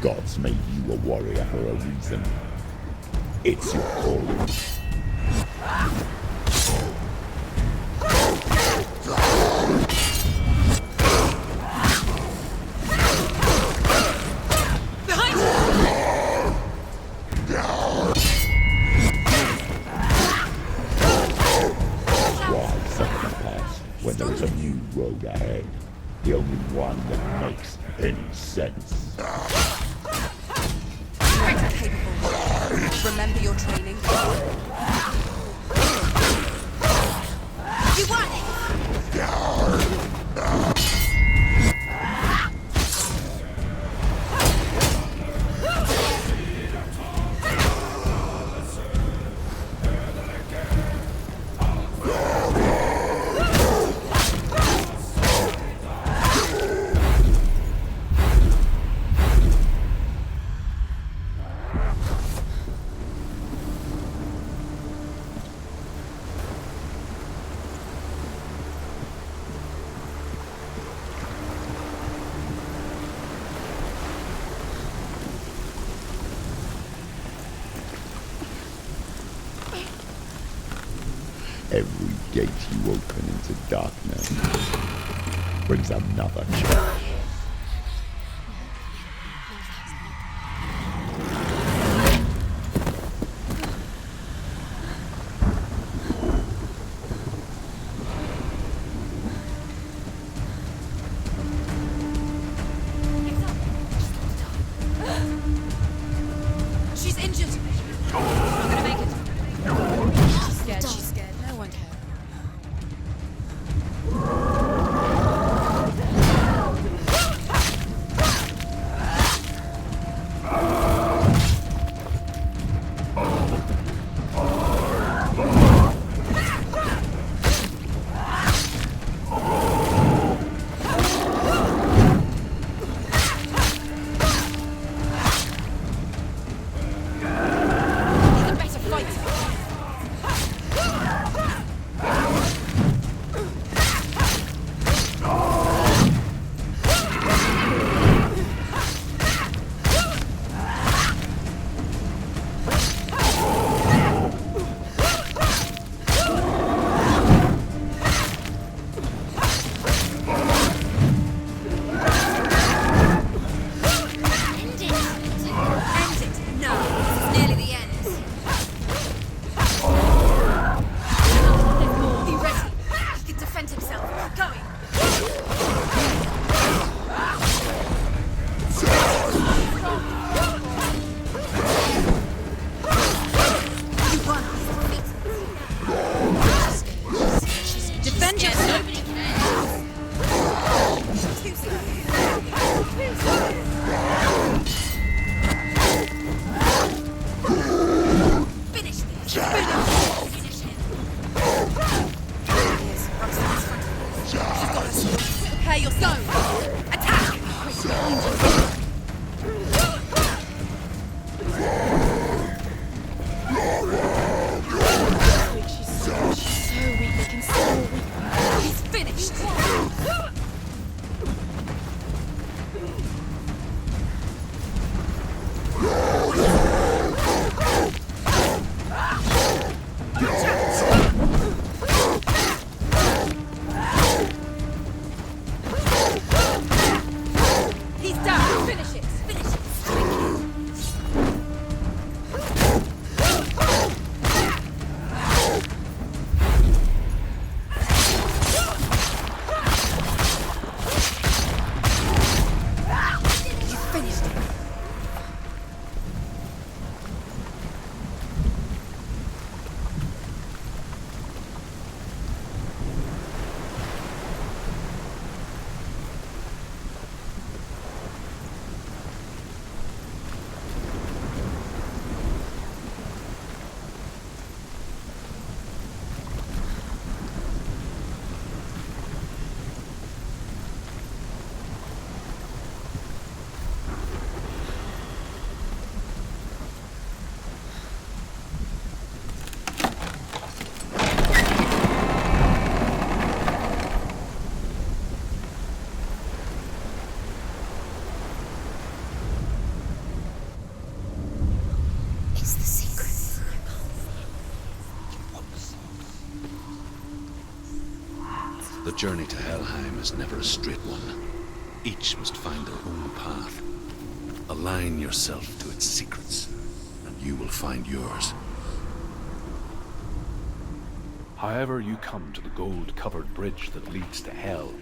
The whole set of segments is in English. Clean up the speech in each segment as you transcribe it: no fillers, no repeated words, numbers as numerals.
gods made you a warrior for a reason. It's your calling. When there is a new road ahead. The only one that makes any sense. Great capable. Remember your training. You won it! Every gate you open into darkness brings another challenge. She's injured. I'm gonna make it. She's scared. She's scared. No one cares. is the secret? The journey to Helheim is never a straight one. Each must find their own path. Align yourself to its secrets, and you will find yours. However you come to the gold-covered bridge that leads to Hell,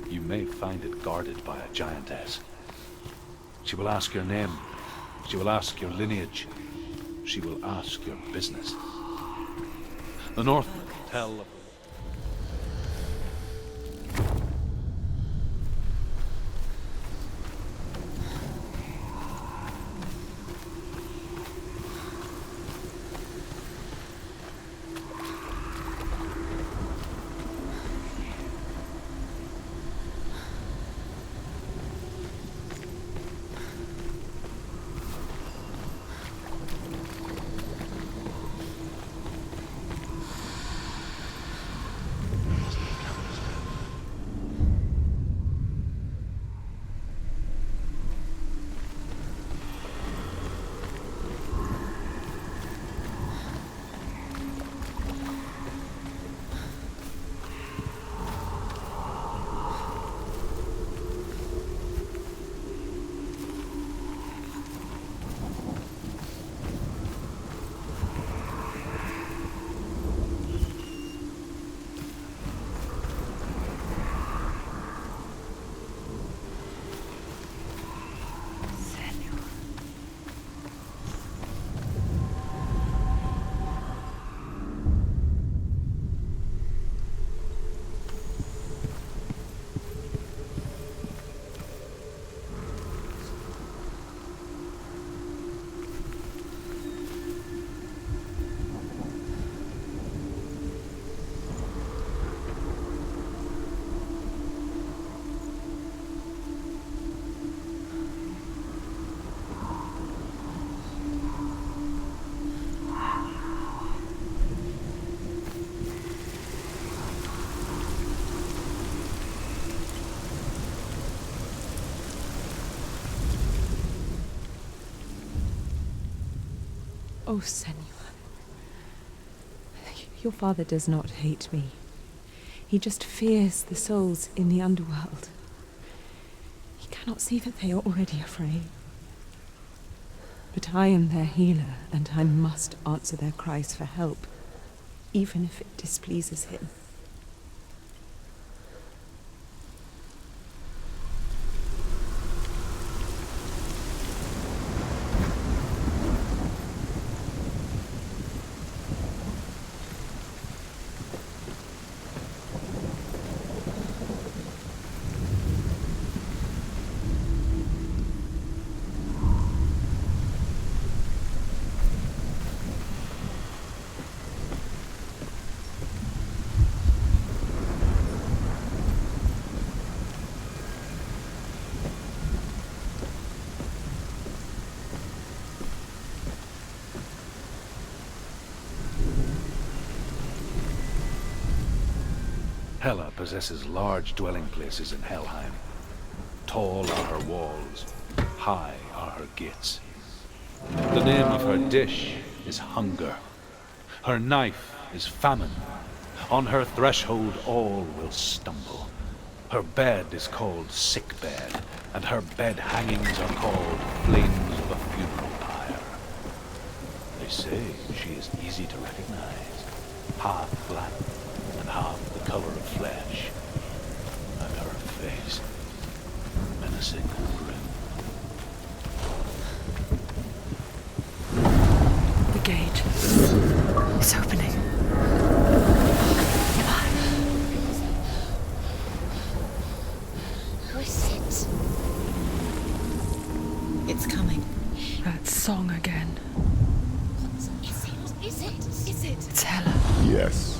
you may find it guarded by a giantess. She will ask your name. She will ask your lineage. She will ask your business. The Northmen tell of... Oh, Senua. Your father does not hate me. He just fears the souls in the underworld. He cannot see that they are already afraid. But I am their healer, and I must answer their cries for help, even if it displeases him. Hela possesses large dwelling places in Helheim. Tall are her walls, high are her gates. The name of her dish is hunger. Her knife is famine. On her threshold all will stumble. Her bed is called sick bed, and her bed hangings are called flames of a funeral pyre. They say she is easy to recognize, half black and half the color of flesh, and her face menacing and grim. The gate is opening. Who is it? It's coming. That song again. Is it? It's Hela. Yes,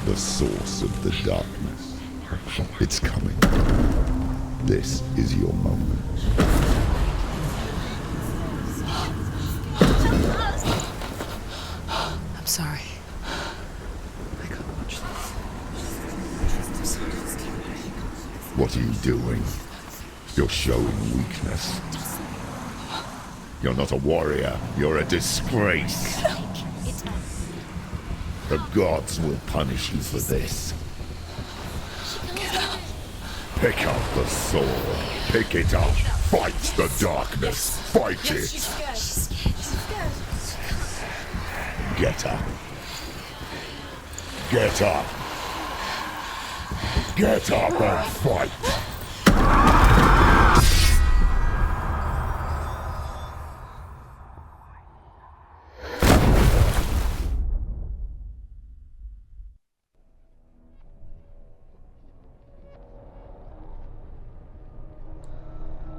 the source of the darkness. It's coming. This is your moment. I'm sorry. I can't watch this. What are you doing? You're showing weakness. You're not a warrior. You're a disgrace. It's The gods will punish you for this. Pick up the sword. Pick it up. Fight the darkness. Fight it. Get up. Get up. Get up and fight.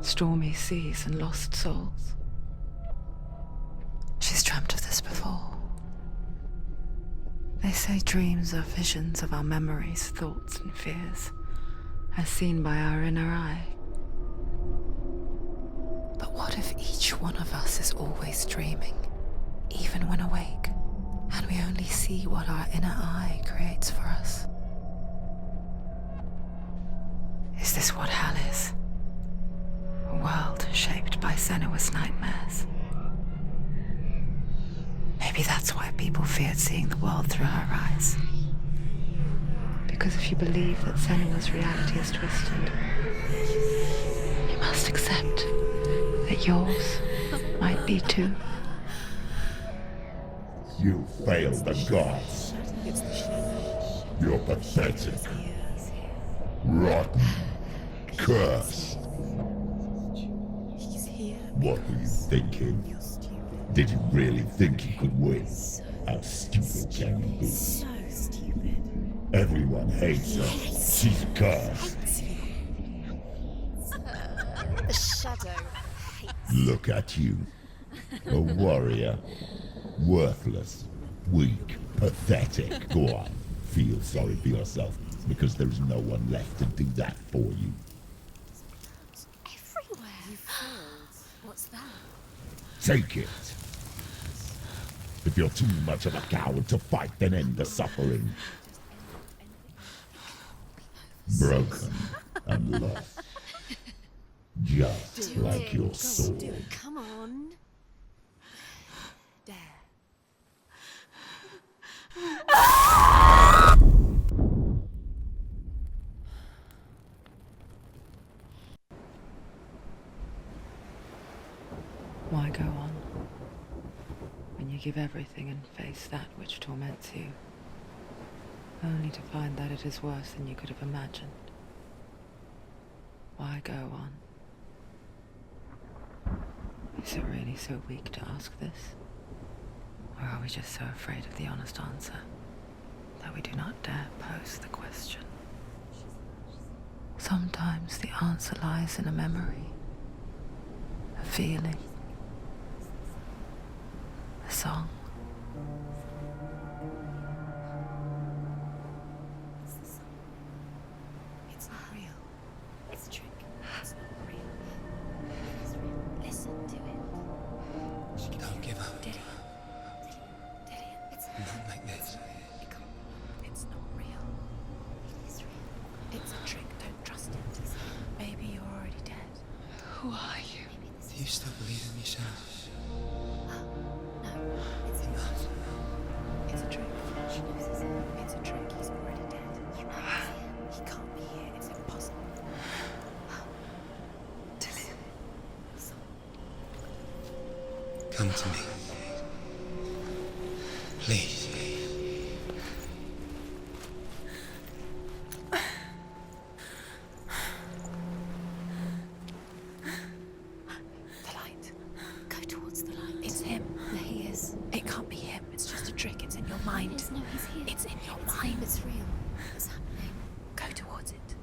Stormy seas and lost souls. She's dreamt of this before. They say dreams are visions of our memories, thoughts, and fears, as seen by our inner eye. But what if each one of us is always dreaming, even when awake, and we only see what our inner eye creates for us? Is this what hell is? A world shaped by Senua's nightmares. Maybe that's why people feared seeing the world through her eyes. Because if you believe that Senua's reality is twisted, you must accept that yours might be too. You failed the gods. You're pathetic. Rotten. Cursed. What were you thinking? Did you really think you could win? How stupid can you be? so stupid. Everyone hates her. She's cursed. The shadow. Look at you. A warrior. Worthless. Weak. Pathetic. Go on. Feel sorry for yourself, because there is no one left to do that for you. Everywhere. You failed. What's that? Take it. If you're too much of a coward to fight, then end the suffering. Broken and lost. Just like your soul. Come on. Dare. Why go on when you give everything and face that which torments you, only to find that it is worse than you could have imagined? Why go on? Is it really so weak to ask this? Or are we just so afraid of the honest answer that we do not dare pose the question? Sometimes the answer lies in a memory, a feeling, a song. It's not real. It's a trick. It's not real. It is real. Listen to it. Don't give up. Dillion. It's Not like this. It's not real. It is real. It's a trick. Don't trust it. Maybe you're already dead. Who are you? Do you still believe in yourself? No, it's not. It's a trick. She knows it's him. It's a trick. He's already dead. You know it's him. He can't be here. It's impossible. Dillion. Come to me. Please. The light. Go towards the light. It's him. There he is. It can't be him. It's just a trick. It's in your mind. No, he's here. It's in your mind. It's real. It's happening. Go towards it.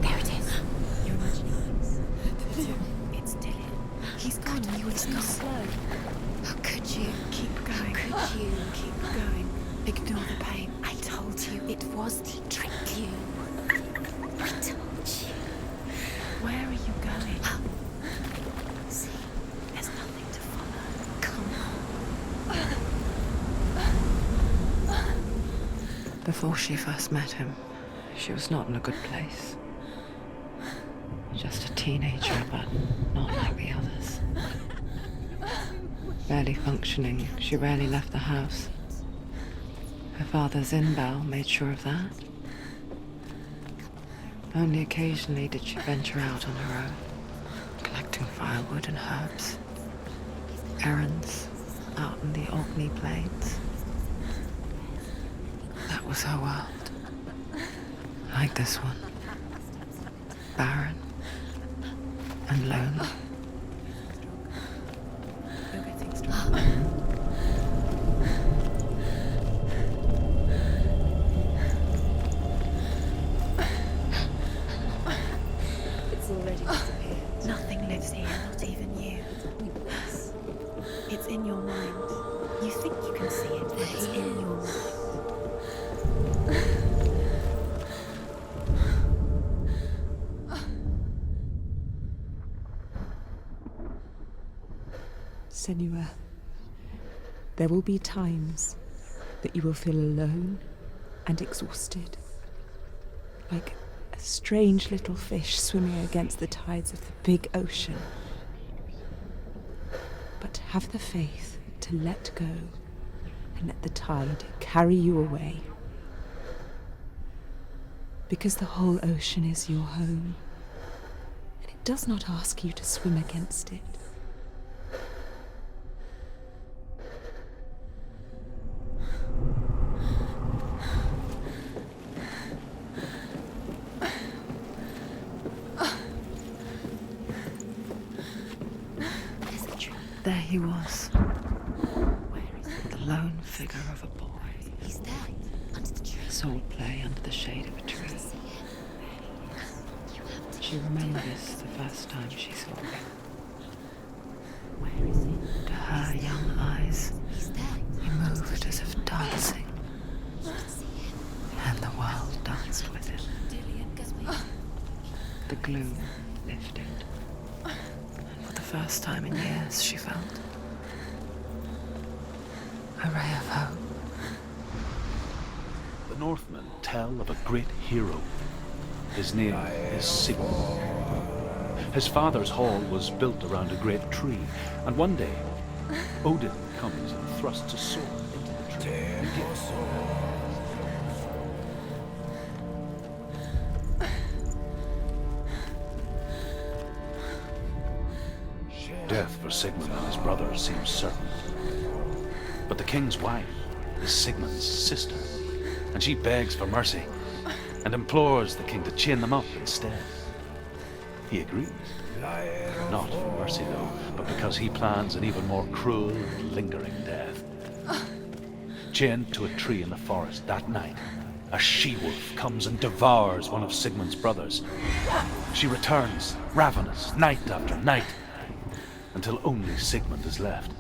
There it is. You're imagining this. It's Dillion. He's gone. You were too slow. How could you? Keep going. How could you? Keep going. Ignore the pain. I told you it was to trick you. I told you. Where are you going? See, there's nothing to follow. Come on. Before she first met him, She was not in a good place. Just a teenager, but not like the others. Barely functioning, she rarely left the house. Her father's in-bell made sure of that. Only occasionally did she venture out on her own, collecting firewood and herbs. Errands out in the Orkney Plains. That was her world. Like this one. Barren and lonely. You're getting stronger. It's already disappeared. Nothing lives here, not even you. It's in your mind. You think you can see it, but it's in your mind. Senua, there will be times that you will feel alone and exhausted, like a strange little fish swimming against the tides of the big ocean. But have the faith to let go and let the tide carry you away. Because the whole ocean is your home, and it does not ask you to swim against it. There he was, the lone figure of a boy. He's there, under the tree. Swordplay under the shade of a tree. She remembers the first time she saw him. Where is he? To her young eyes, He's there. he moved as if dancing, and the world danced with him. Dillion, go. The gloom lifted. For the first time in years, she felt a ray of hope. The Northmen tell of a great hero. His name is Sigmund. His father's hall was built around a great tree, and one day, Odin comes and thrusts a sword into the tree. Death for Sigmund and his brother seems certain. But the king's wife is Sigmund's sister, and she begs for mercy and implores the king to chain them up instead. He agrees. Not for mercy, though, but because he plans an even more cruel and lingering death. Chained to a tree in the forest that night, a she-wolf comes and devours one of Sigmund's brothers. She returns, ravenous, night after night, until only Sigmund is left.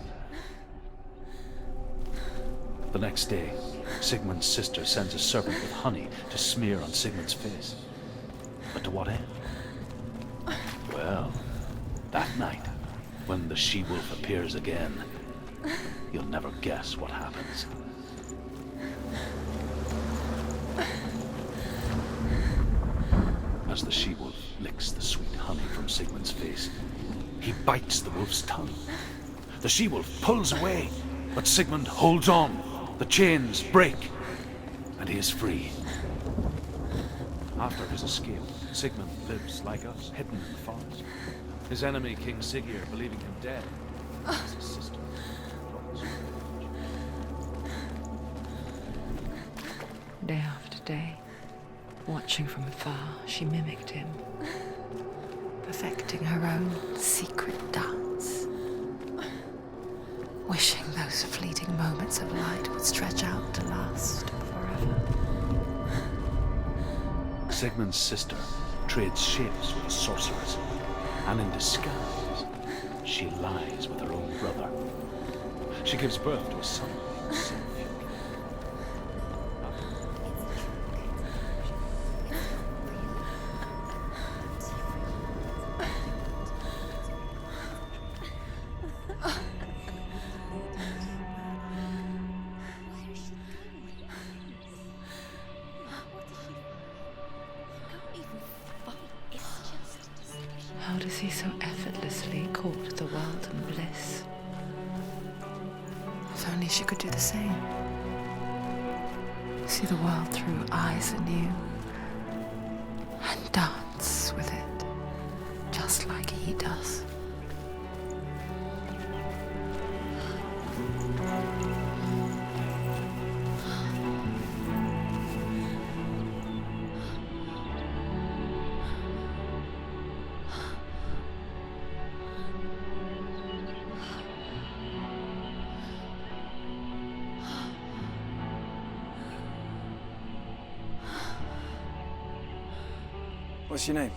The next day, Sigmund's sister sends a servant with honey to smear on Sigmund's face. But to what end? Well, that night, when the she-wolf appears again, you'll never guess what happens. As the she-wolf licks the sweet honey from Sigmund's face, he bites the wolf's tongue. The she-wolf pulls away, but Sigmund holds on. The chains break, and he is free. After his escape, Sigmund lives like us, hidden in the forest. His enemy, King Siggeir, believing him dead, as his sister draws revenge. Day after day, watching from afar, she mimicked him, perfecting her own secret dance, wishing those fleeting moments of light would stretch out to last forever. Sigmund's sister trades shapes with a sorceress, and in disguise, she lies with her own brother. She gives birth to a son named Senua. as he so effortlessly caught the world in bliss. If only she could do the same. See the world through eyes anew and dance with it, just like he does. What's your name?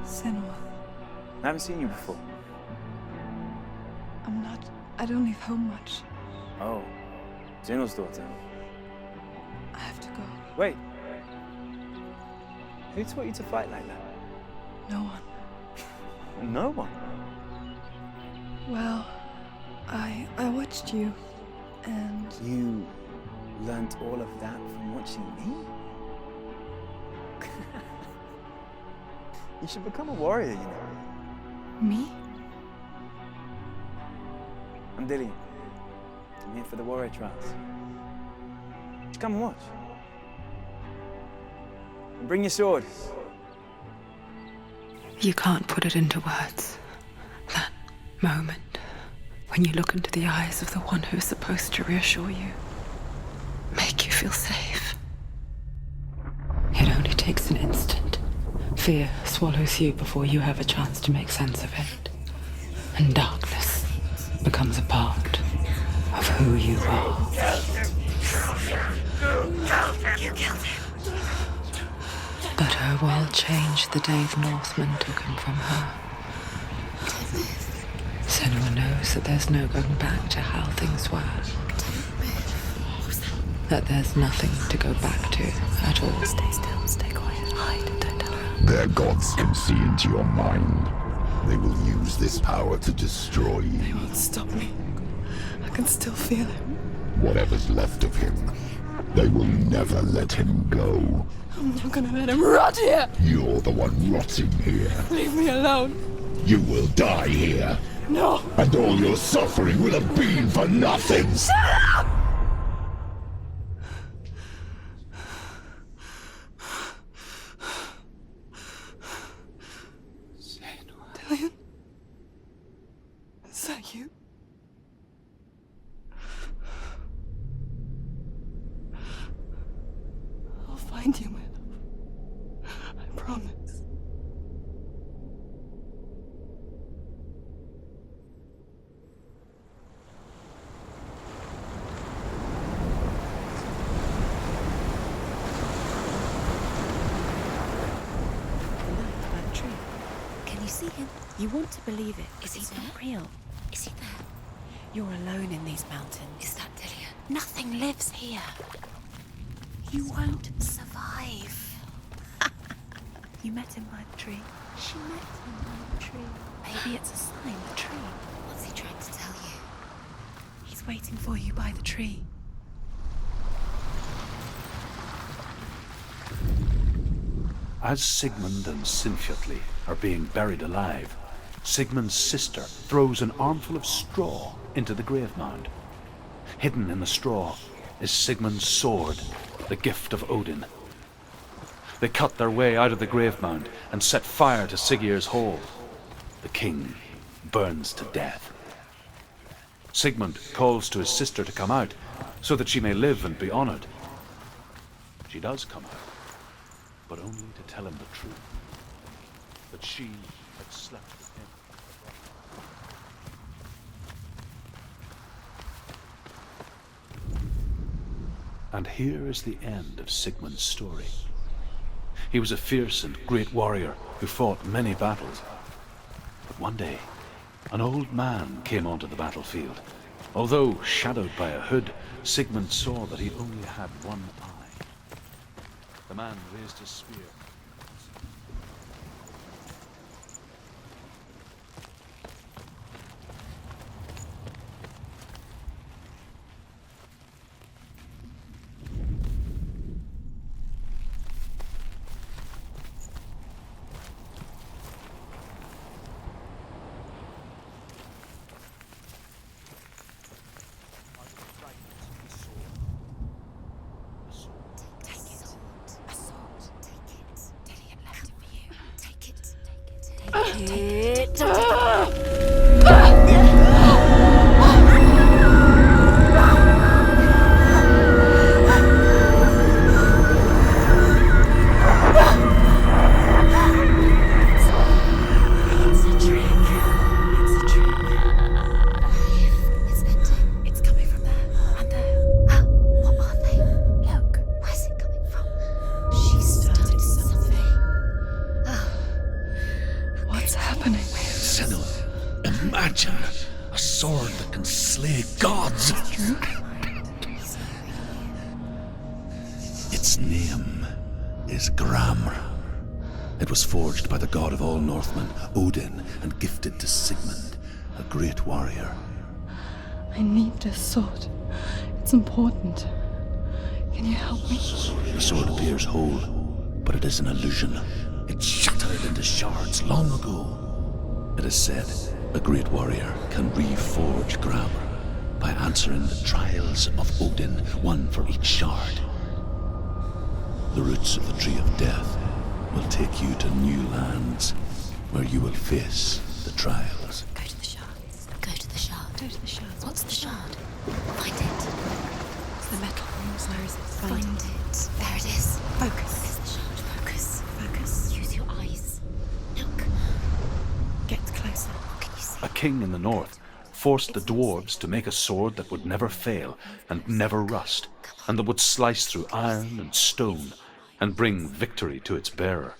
Senua. I haven't seen you before. I don't leave home much. Oh, Zenua's daughter. I have to go. Wait. Who taught you to fight like that? No one. No one. Well, I watched you, and You learned all of that from watching me? You should become a warrior, you know. me? I'm Dillion. I'm here for the warrior trials. Just come and watch. And bring your sword. You can't put it into words. That moment when you look into the eyes of the one who's supposed to reassure you, make you feel safe. It only takes an instant. Fear swallows you before you have a chance to make sense of it. And darkness becomes a part of who you are. You killed him. But her world changed the day the Northmen took him from her. Senua knows that there's no going back to how things were. That there's nothing to go back to at all. Stay still, stay quiet, hide, don't tell her. Their gods can see into your mind. They will use this power to destroy you. They won't stop me. I can still feel him. Whatever's left of him, they will never let him go. I'm not gonna let him rot here. You're the one rotting here. Leave me alone. You will die here. No. And all your suffering will have been for nothing. Shut up! Dillion? Is that you? I'll find you, my love. I promise. Can you see him? You want to believe it. Is he He's there? not real. Is he there? You're alone in these mountains. Is that Dillion? Nothing lives here. You won't survive. You met him by the tree. She met him by the tree. Maybe it's a sign, the tree. What's he trying to tell you? He's waiting for you by the tree. As Sigmund and Sinfjotli are being buried alive, Sigmund's sister throws an armful of straw into the grave mound. Hidden in the straw is Sigmund's sword, the gift of Odin. They cut their way out of the grave mound and set fire to Siggeir's hall. The king burns to death. Sigmund calls to his sister to come out so that she may live and be honored. She does come out, but only to tell him the truth, that she had slept with him. And here is the end of Sigmund's story. He was a fierce and great warrior who fought many battles. But one day, an old man came onto the battlefield. Although shadowed by a hood, Sigmund saw that he only had one eye. The man raised his spear. It's ending. It's coming from there and there. Oh, what are they? Look, where's it coming from? She started something. Oh. What's happening? Senua, imagine a sword that can slay gods. Its name is Gramr. It was forged by the god of all Northmen, Odin, and gifted to Sigmund, a great warrior. I need this sword. It's important. Can you help me? The sword appears whole, but it is an illusion. It shattered into shards long ago. It is said a great warrior can reforge Gramr by answering the trials of Odin, one for each shard. The roots of the Tree of Death will take you to new lands where you will face the trials. Go to the shards. Go to the shard. Go to the shards. What's the shard? Find it. It's the metal. Where is it? Find it. There it is. Focus. There's the shard. Focus. Focus. Use your eyes. Look. Get closer. What can you see? A king in the north forced the dwarves to make a sword that would never fail and never rust, and that would slice through iron and stone and bring victory to its bearer.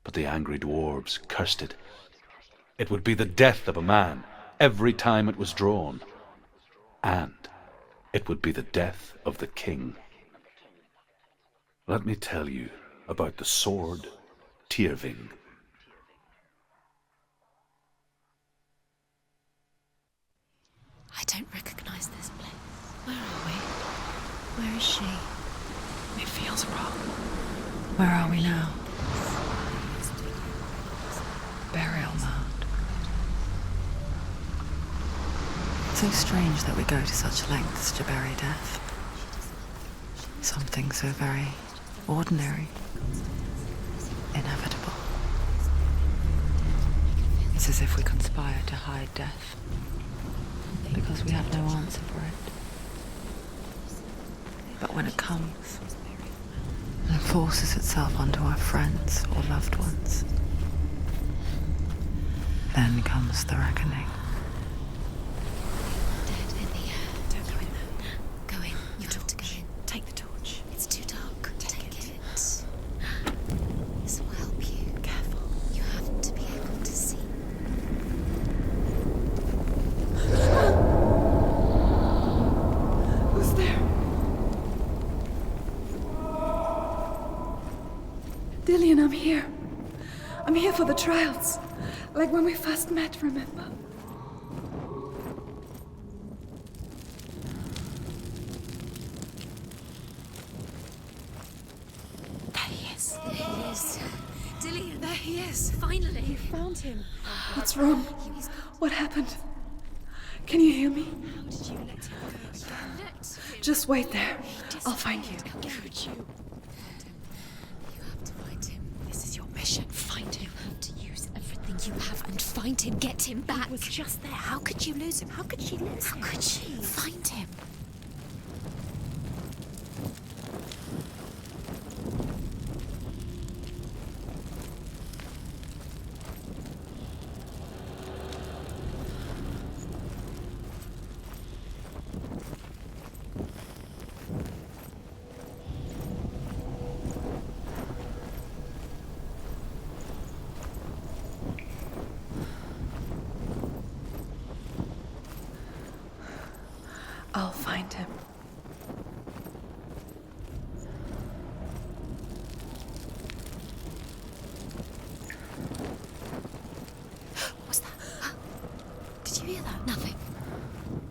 But the angry dwarves cursed it. It would be the death of a man every time it was drawn, and it would be the death of the king. Let me tell you about the sword Tyrving. I don't recognize this place. Where are we? Where is she? It feels wrong. Where are we now? Burial mound. So strange that we go to such lengths to bury death. Something so very ordinary, inevitable. It's as if we conspire to hide death, because we have no answer for it. But when it comes, and forces itself onto our friends or loved ones, then comes the reckoning. Dead in the air. Don't go in there. Go in. You have to go in. Take the torch. It's too dark. Take it. This will help you. Careful. You have to be able to see. Who's there? Dillion, I'm here. I'm here for the trials. Like when we first met, remember? There he is. There he is. Dillion. There he is. Finally. You found him. What's wrong? What happened? Can you hear me? How did you let him go? Just wait there. I'll find you. Could you? You have to find him. This is your mission. Find him. You have to use everything you have and find him. Get him back. He was just there. How could you lose him? How could she lose How him? could she? Find him. I'll find him. What was that? Did you hear that? Nothing.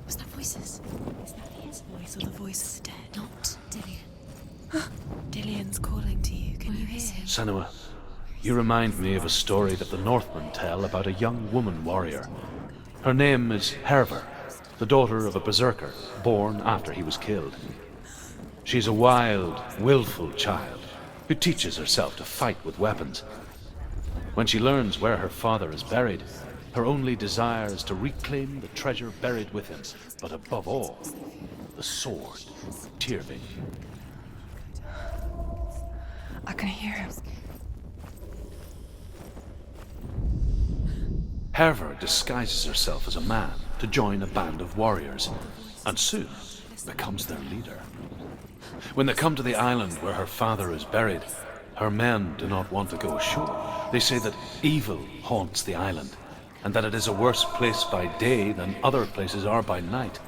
Was that voices? Is that his voice or the voice of the dead? Not Dillion. Dillion's calling to you. Can you hear him? Senua, you remind me of a story that the Northmen tell about a young woman warrior. Her name is Hervor, the daughter of a berserker born after he was killed. She's a wild, willful child, who teaches herself to fight with weapons. When she learns where her father is buried, her only desire is to reclaim the treasure buried with him, but above all, the sword, Tyrving. I can hear him. Hervor disguises herself as a man to join a band of warriors, and soon becomes their leader. When they come to the island where her father is buried, her men do not want to go ashore. They say that evil haunts the island, and that it is a worse place by day than other places are by night.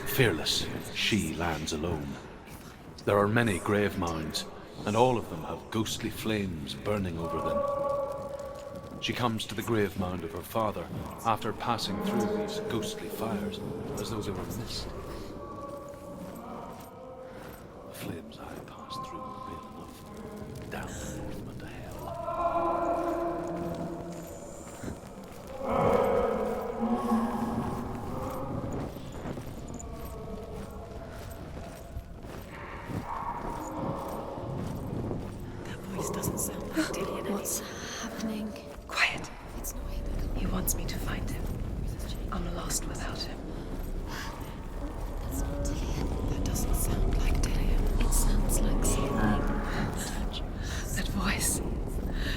Fearless, she lands alone. There are many grave mounds, and all of them have ghostly flames burning over them. She comes to the grave mound of her father after passing through these ghostly fires, as though they were mist. The flames I passed through were real enough, down the Northman to hell. That voice doesn't sound like Dillion. What's happening? Quiet. It's not even. He wants me to find him. I'm lost without him. That's not Dillion. That doesn't sound like Dillion. It sounds like something. That voice.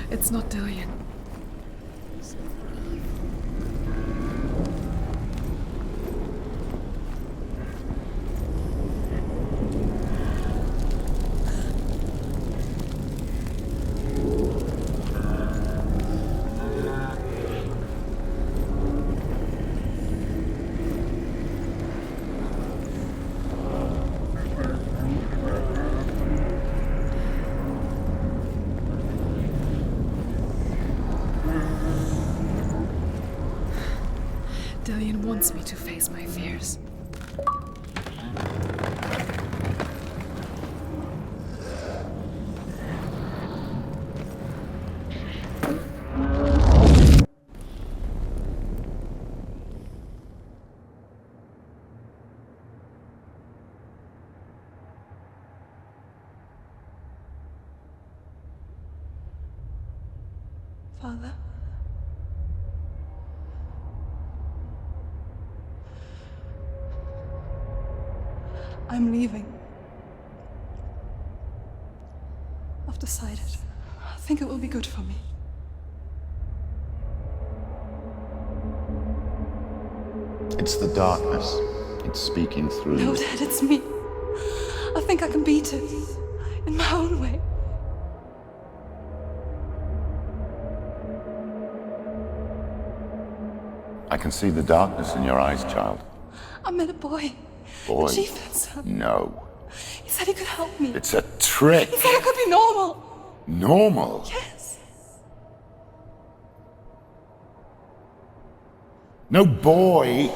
It's not Dillion. Dillion wants me to face my fears. Father? I'm leaving. I've decided. I think it will be good for me. It's the darkness. It's speaking through No, you. Dad, it's me. I think I can beat it. In my own way. I can see the darkness in your eyes, child. I met a boy. Boy. The chief himself. No. He said he could help me. It's a trick. He said I could be normal. Normal. Yes. No boy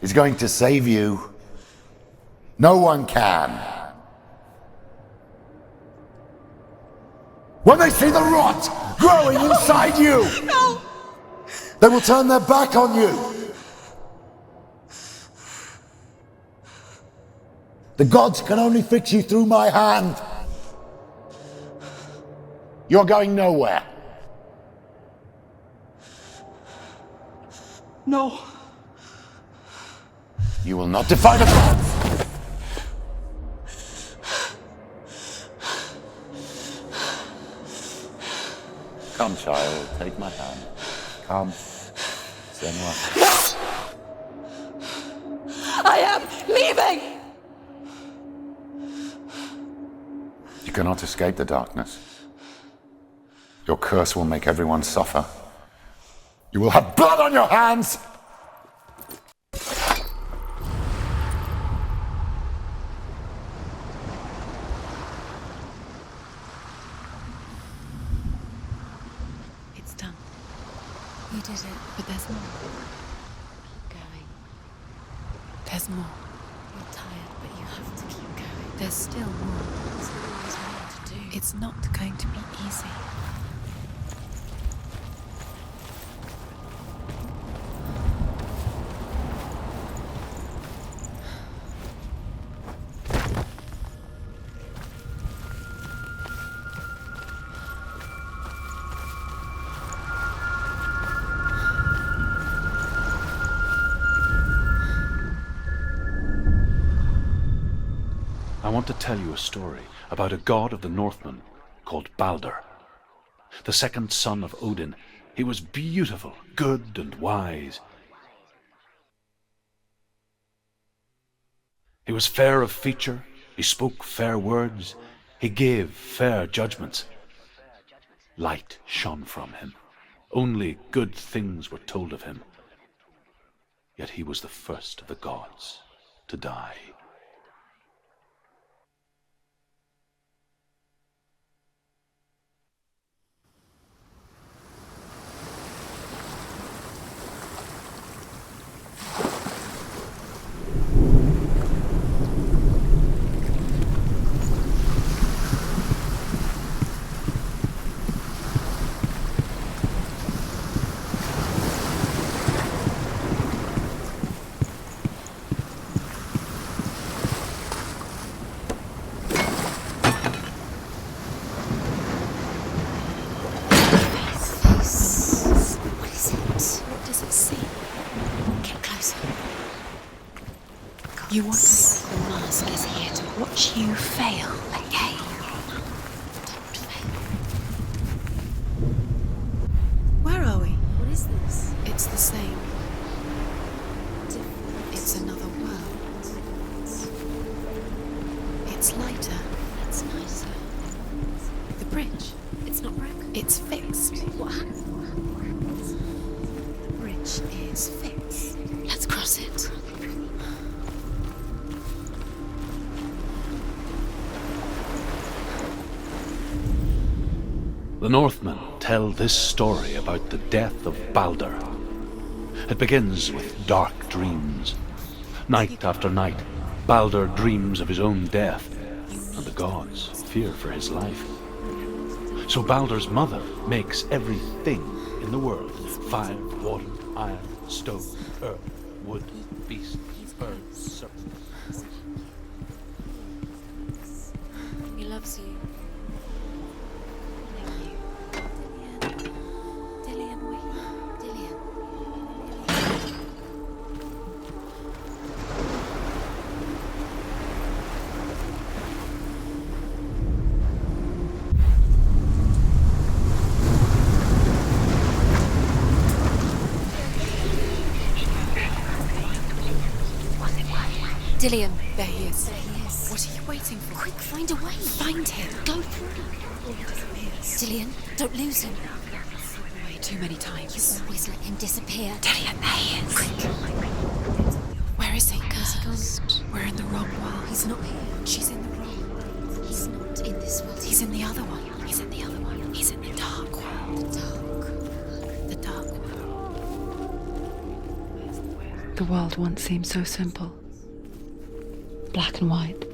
is going to save you. No one can. When they see the rot growing inside you, No! they will turn their back on you. The gods can only fix you through my hand. You're going nowhere. No. You will not defy the gods. Come, child, take my hand. Come. Senua. I am leaving! You cannot escape the darkness. Your curse will make everyone suffer. You will have blood on your hands! It's done. You did it. But there's more. Keep going. There's more. You're tired, but you have to keep going. There's still more. There's always more to do. It's not going to be easy. I want to tell you a story about a god of the Northmen called Balder. The second son of Odin. He was beautiful, good, and wise. He was fair of feature, he spoke fair words, he gave fair judgments. Light shone from him. Only good things were told of him. Yet he was the first of the gods to die. You want to... The mask is here to watch you fail again. Don't fail. Where are we? What is this? It's the same. Different. It's another world. It's lighter. It's nicer. The bridge. It's not broken. It's fixed. What happened? The bridge is fixed. Let's cross it. The Northmen tell this story about the death of Balder. It begins with dark dreams. Night after night, Balder dreams of his own death, and the gods fear for his life. So Balder's mother makes everything in the world: fire, water, iron, stone, earth, wood, beast, bird, serpent. He loves you. Dillion, wait. Dillion. Dillion, there he is. There he is. What are you waiting for? Quick, find a way. Find him. Go through. Dillion, don't lose him. Way too many You times. always let him disappear. Dillion, there he is. Quick. Where is he? Where's he gone? We're in the wrong world. He's not here. She's in the wrong. He's not in this world. He's in the other one. He's in the other one. He's in the dark world. The dark world. The world once seemed so simple. Black and white.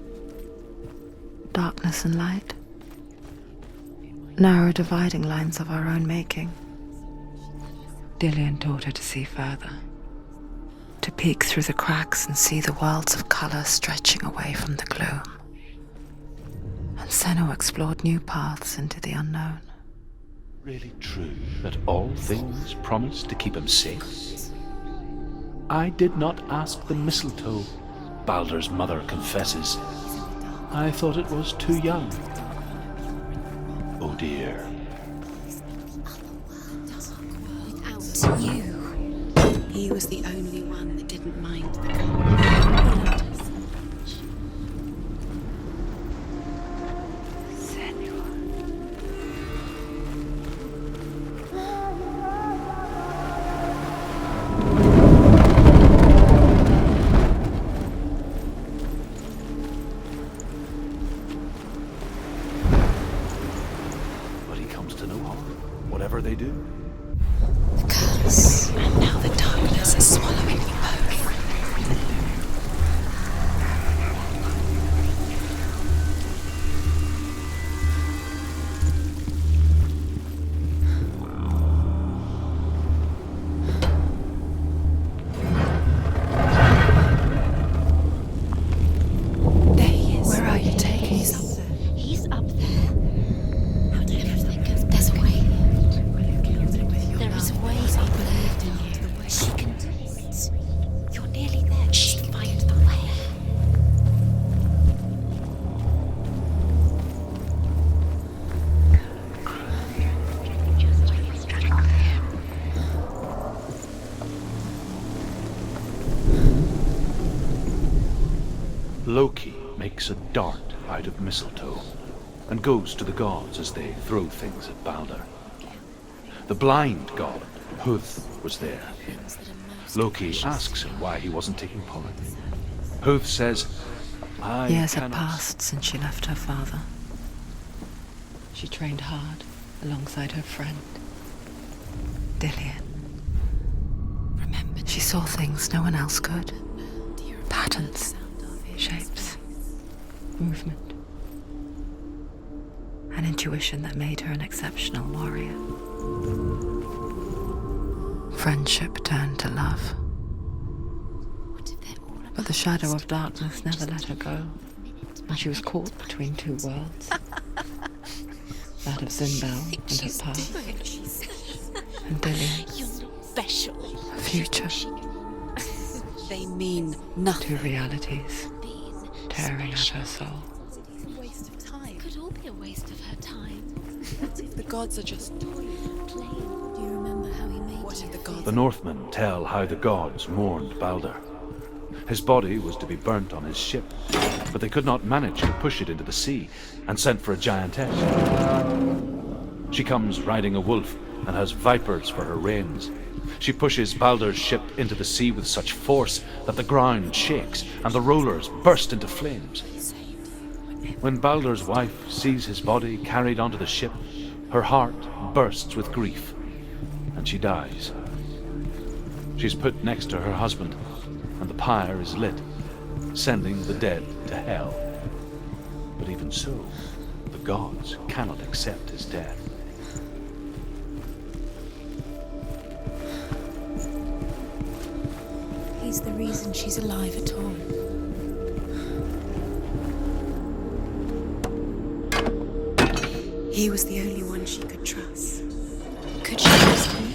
Darkness and light. Narrow dividing lines of our own making. Dillion taught her to see further. To peek through the cracks and see the worlds of color stretching away from the gloom. And Senua explored new paths into the unknown. Really true that all things promise to keep him safe? I did not ask the mistletoe, Balder's mother confesses. I thought it was too young. Oh dear. Without you, he was the only one that didn't mind the cold. But he comes to no harm, whatever they do. The curse. And now the darkness is swallowing you both. There he is. Where are you taking? He's up there. He's up there. How did everything go? There's a way. Loki makes a dart out of mistletoe and goes to the gods as they throw things at Balder. The blind god, Huth, was there. Loki asks him why he wasn't taking part. Huth says, Years had passed since she left her father. She trained hard alongside her friend, Dillion. She saw things no one else could. Patterns, shapes, movement. An intuition that made her an exceptional warrior. Friendship turned to love. But the shadow of darkness never let her go, and she was caught between two worlds. That of Zinbel and her past, and Dillion's Special. future. They mean nothing. Two realities tearing at her soul. Waste of time. Could all be a waste of her time. What if the gods are just Playing. Do you remember how he made What you if the gods The Northmen tell how the gods mourned Balder. His body was to be burnt on his ship, but they could not manage to push it into the sea and sent for a giantess. She comes riding a wolf and has vipers for her reins. She pushes Balder's ship into the sea with such force that the ground shakes and the rollers burst into flames. When Balder's wife sees his body carried onto the ship, her heart bursts with grief, and she dies. She's put next to her husband, and the pyre is lit, sending the dead to hell. But even so, the gods cannot accept his death. He's the reason she's alive at all. He was the only one she could trust. Could she trust him?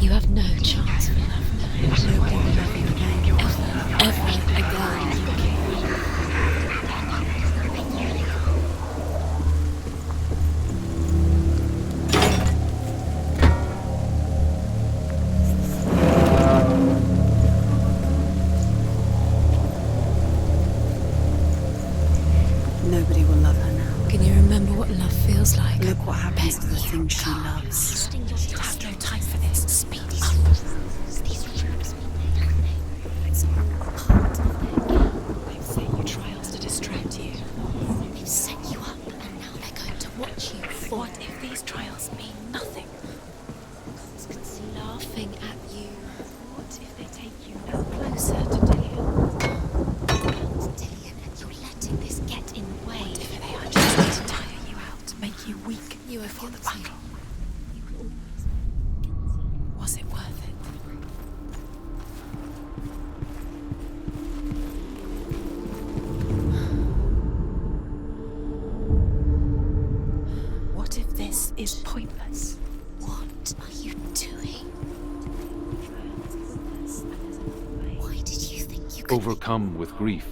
You have no chance. Nobody will love you again. Ever again. Nobody will love her now. Can you remember what love feels like? Look what happens to the things she loves. You have no time for this. Speed up. These rooms it's all part of their game. They've set you trials to distract you. They've set you up and now they're going to watch you fall. What if these trials mean nothing? It's laughing at you. What if they take you no closer to Dillion? Dillion, and you're letting this get in the way. What if they are just going to tire you out, make you weak? You are for the battle. Was it worth it? What if this is pointless? What are you doing? Why did you think you could... Overcome with grief,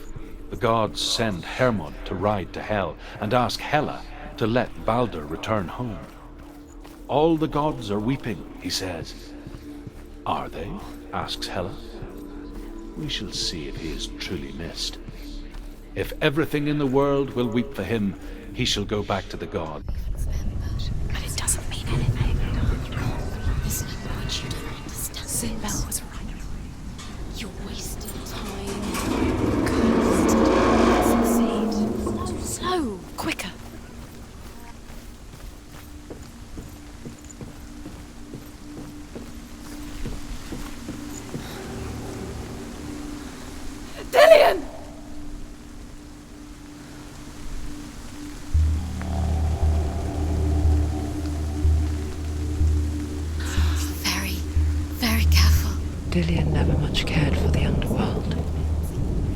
the gods send Hermod to ride to Hel and ask Hela to let Balder return home. All the gods are weeping, he says. Are they? Asks Hela. We shall see if he is truly missed. If everything in the world will weep for him, he shall go back to the god. But it doesn't mean anything. Listen, I want you to understand. Zinbel was right. You're wasting time. Succeed. Slow, quicker. Dillion! Very, very careful. Dillion never much cared for the underworld,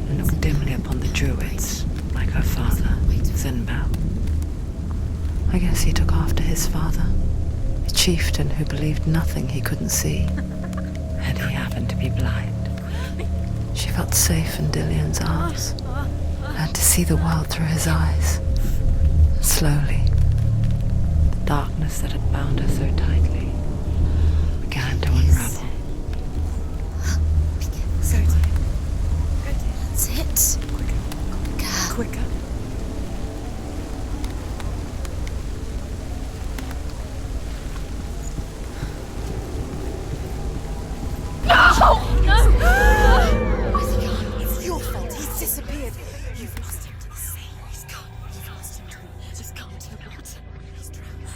and looked dimly upon the druids, like her father, Zinbel. I guess he took after his father, a chieftain who believed nothing he couldn't see, and he happened to be blind. She felt safe in Dillion's arms, learned to see the world through his eyes. Slowly, the darkness that had bound her so tightly You've lost him to the sea. He's gone. You've lost him to the... He's gone to the water. He's drowned.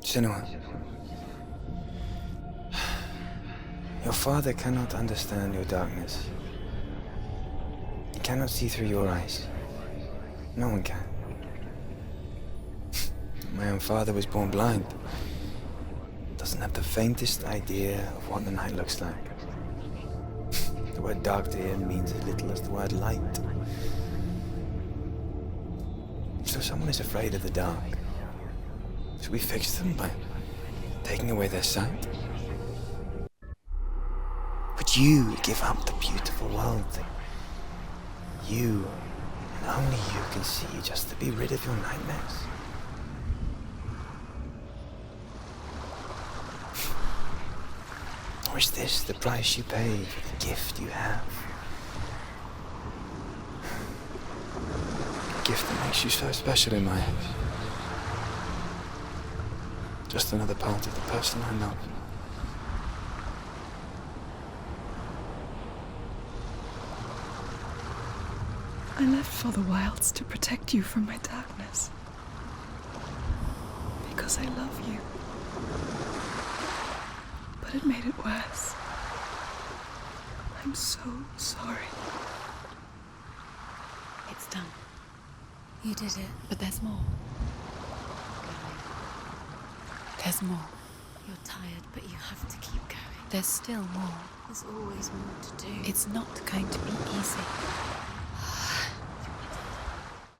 Senua, your father cannot understand your darkness. He cannot see through your eyes. No one can. My own father was born blind. Doesn't have the faintest idea of what the night looks like. The word dark to him means as little as the word light. So someone is afraid of the dark. Should we fix them by taking away their sight? Would you give up the beautiful world that you, and only you, can see just to be rid of your nightmares? Or is this the price you pay for the gift you have? A gift that makes you so special in my eyes. Just another part of the person I love. I left for the wilds to protect you from my darkness. Because I love you. But it made it worse. I'm so sorry. It's done. You did it. But there's more. There's more. You're tired, but you have to keep going. There's still more. There's always more to do. It's not going to be easy.